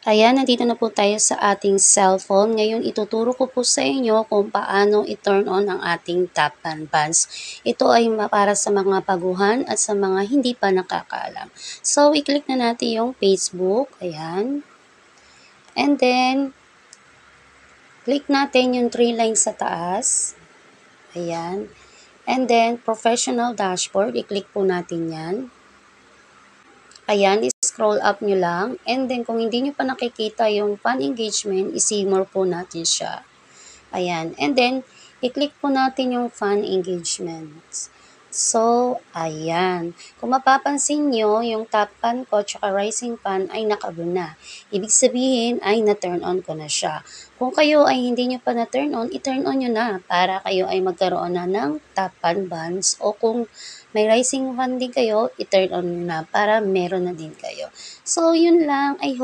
Ayan, nandito na po tayo sa ating cellphone. Ngayon, ituturo ko po sa inyo kung paano i-turn on ang ating tap and buns. Ito ay para sa mga baguhan at sa mga hindi pa nakakaalam. So, i-click na natin yung Facebook. Ayan. And then, click natin yung 3 lines sa taas. Ayan. And then, professional dashboard. I-click po natin yan. Ayan, scroll up nyo lang. And then, kung hindi nyo pa nakikita yung fan engagement, i-see more po natin siya. Ayan. And then, i-click po natin yung fan engagement. So, ayan. Kung mapapansin nyo, yung top pan ko tsaka rising pan ay naka-on na. Ibig sabihin ay na-turn on ko na siya. Kung kayo ay hindi nyo pa na-turn on, i-turn on nyo na para kayo ay magkaroon na ng top pan buns. O kung may rising fan din kayo, i-turn on nyo na para meron na din kayo. So, yun lang. I hope